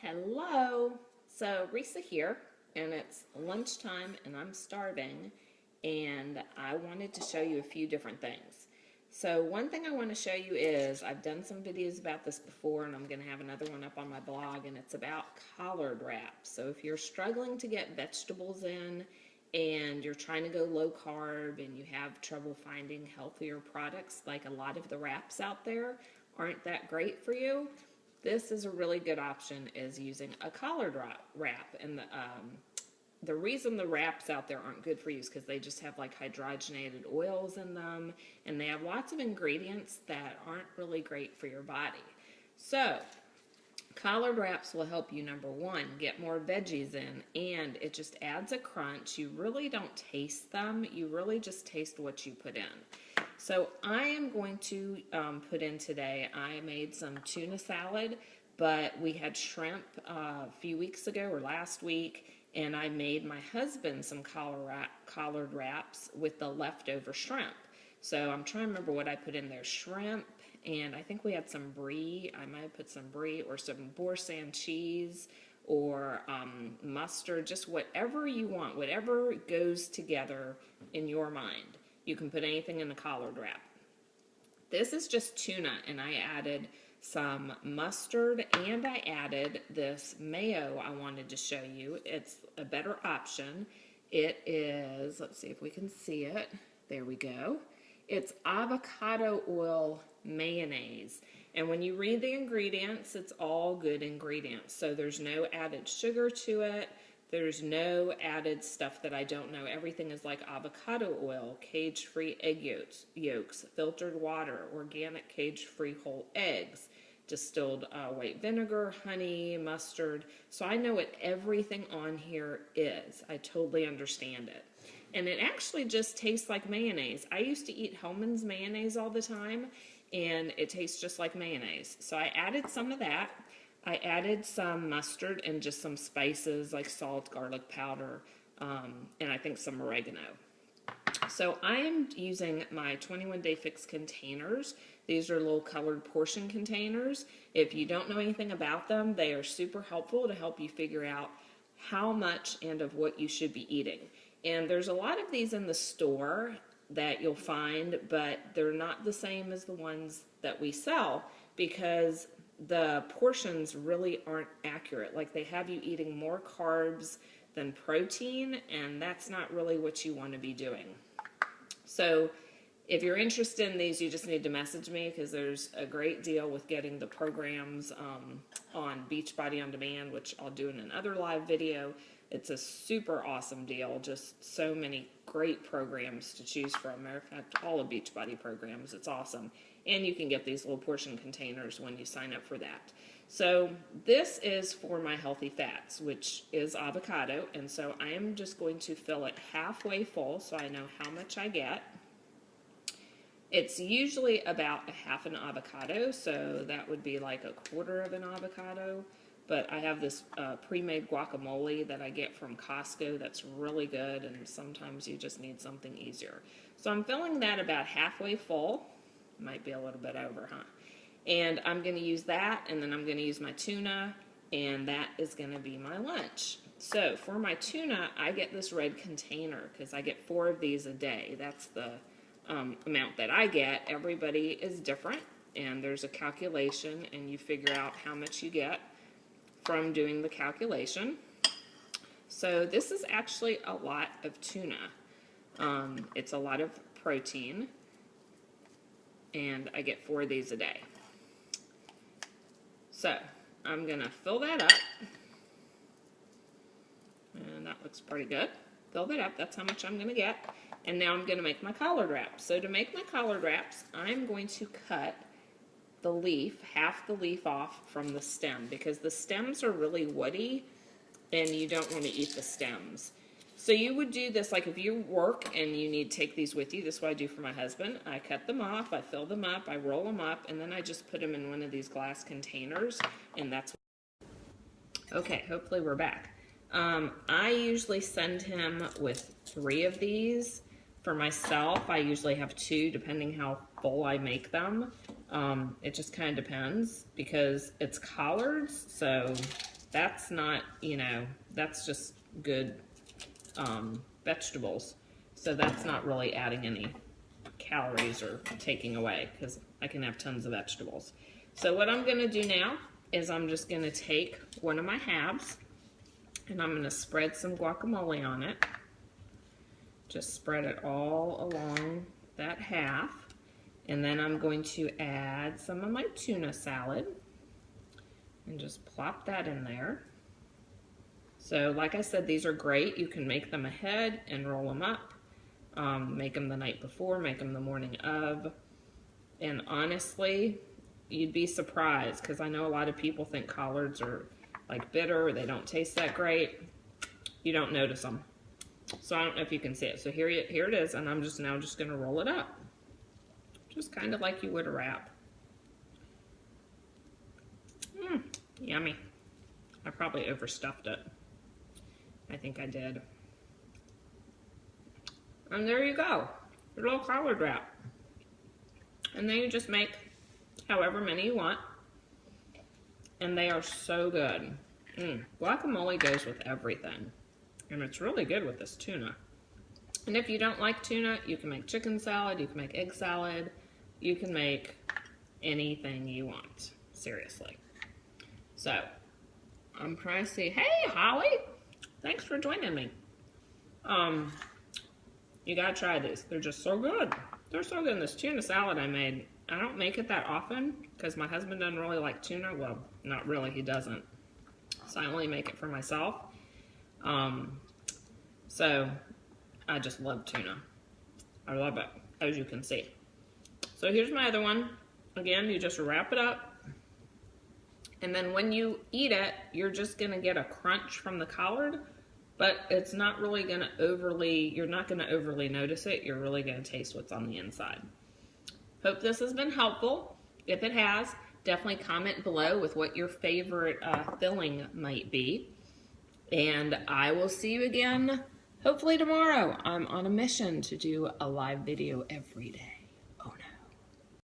Hello. So Risa here, and it's lunchtime, and I'm starving, and I wanted to show you a few different things. So one thing I want to show you is I've done some videos about this before, and I'm going to have another one up on my blog, and it's about collard wraps. So if you're struggling to get vegetables in, and you're trying to go low carb, and you have trouble finding healthier products, like a lot of the wraps out there aren't that great for you, this is a really good option, is using a collard wrap. And the reason the wraps out there aren't good for you is because they just have like hydrogenated oils in them, and they have lots of ingredients that aren't really great for your body. So collard wraps will help you, number one, get more veggies in, and it just adds a crunch. You really don't taste them. You really just taste what you put in. So I am going to put in today, I made some tuna salad, but we had shrimp a few weeks ago or last week, and I made my husband some collard wraps with the leftover shrimp. So I'm trying to remember what I put in there. Shrimp, and I think we had some brie. I might have put some brie or some Boursin cheese or mustard, just whatever you want, whatever goes together in your mind. You can put anything in the collard wrap. This is just tuna, and I added some mustard, and I added this mayo I wanted to show you. It's a better option. It is, let's see if we can see it. There we go. It's avocado oil mayonnaise. And when you read the ingredients, it's all good ingredients. So there's no added sugar to it. There's no added stuff that I don't know. Everything is like avocado oil, cage-free egg yolks, filtered water, organic cage-free whole eggs, distilled white vinegar, honey, mustard. So I know what everything on here is. I totally understand it. And it actually just tastes like mayonnaise. I used to eat Hellmann's mayonnaise all the time, and it tastes just like mayonnaise. So I added some of that. I added some mustard and just some spices like salt, garlic powder, and I think some oregano. So I am using my 21 Day Fix containers. These are little colored portion containers. If you don't know anything about them, they are super helpful to help you figure out how much and of what you should be eating. And there's a lot of these in the store that you'll find, but they're not the same as the ones that we sell because the portions really aren't accurate. Like, they have you eating more carbs than protein, and that's not really what you want to be doing. So if you're interested in these, you just need to message me, because there's a great deal with getting the programs on Beachbody On Demand, which I'll do in another live video. It's a super awesome deal. Just so many great programs to choose from. Matter of fact, all of Beachbody programs. It's awesome. And you can get these little portion containers when you sign up for that. So this is for my healthy fats, which is avocado. And so I am just going to fill it halfway full so I know how much I get. It's usually about a half an avocado, so that would be like a quarter of an avocado. But I have this pre-made guacamole that I get from Costco that's really good, and sometimes you just need something easier. So I'm filling that about halfway full. Might be a little bit over, huh? And I'm going to use that, and then I'm going to use my tuna, and that is going to be my lunch. So for my tuna, I get this red container because I get 4 of these a day. That's the amount that I get. Everybody is different, and there's a calculation, and you figure out how much you get from doing the calculation. So this is actually a lot of tuna. It's a lot of protein, and I get 4 of these a day. So I'm gonna fill that up, and that looks pretty good. Fill that up, that's how much I'm gonna get. And now I'm gonna make my collard wraps. So to make my collard wraps, I'm going to cut the leaf, half the leaf off from the stem, because the stems are really woody and you don't want to eat the stems. So you would do this, like if you work and you need to take these with you, this is what I do for my husband. I cut them off, I fill them up, I roll them up, and then I just put them in one of these glass containers, and that's okay, hopefully we're back. I usually send him with 3 of these. For myself, I usually have 2, depending how full I make them. It just kind of depends, because it's collards, so that's not, you know, that's just good vegetables. So that's not really adding any calories or taking away, because I can have tons of vegetables. So what I'm gonna do now is I'm just gonna take one of my halves and I'm gonna spread some guacamole on it. Just spread it all along that half. And then I'm going to add some of my tuna salad and just plop that in there. So like I said, these are great. You can make them ahead and roll them up. Make them the night before, make them the morning of. And honestly, you'd be surprised, because I know a lot of people think collards are like bitter, or they don't taste that great. You don't notice them. So I don't know if you can see it. So here it is, and I'm just now just gonna roll it up. Just kind of like you would a wrap. Yummy. I probably overstuffed it. I think I did. And there you go, your little collard wrap. And then you just make however many you want. And they are so good. Guacamole goes with everything. And it's really good with this tuna. And if you don't like tuna, you can make chicken salad, you can make egg salad, you can make anything you want, seriously. So, I'm trying to see, hey Holly, thanks for joining me. You gotta try these, they're just so good. They're so good. And this tuna salad I made, I don't make it that often because my husband doesn't really like tuna. Well, not really, he doesn't. So I only make it for myself. So I just love tuna. I love it, as you can see. So here's my other one. Again, you just wrap it up. And then when you eat it, you're just gonna get a crunch from the collard, but it's not really gonna you're not gonna overly notice it. You're really gonna taste what's on the inside. Hope this has been helpful. If it has, definitely comment below with what your favorite filling might be. And I will see you again hopefully tomorrow. I'm on a mission to do a live video every day.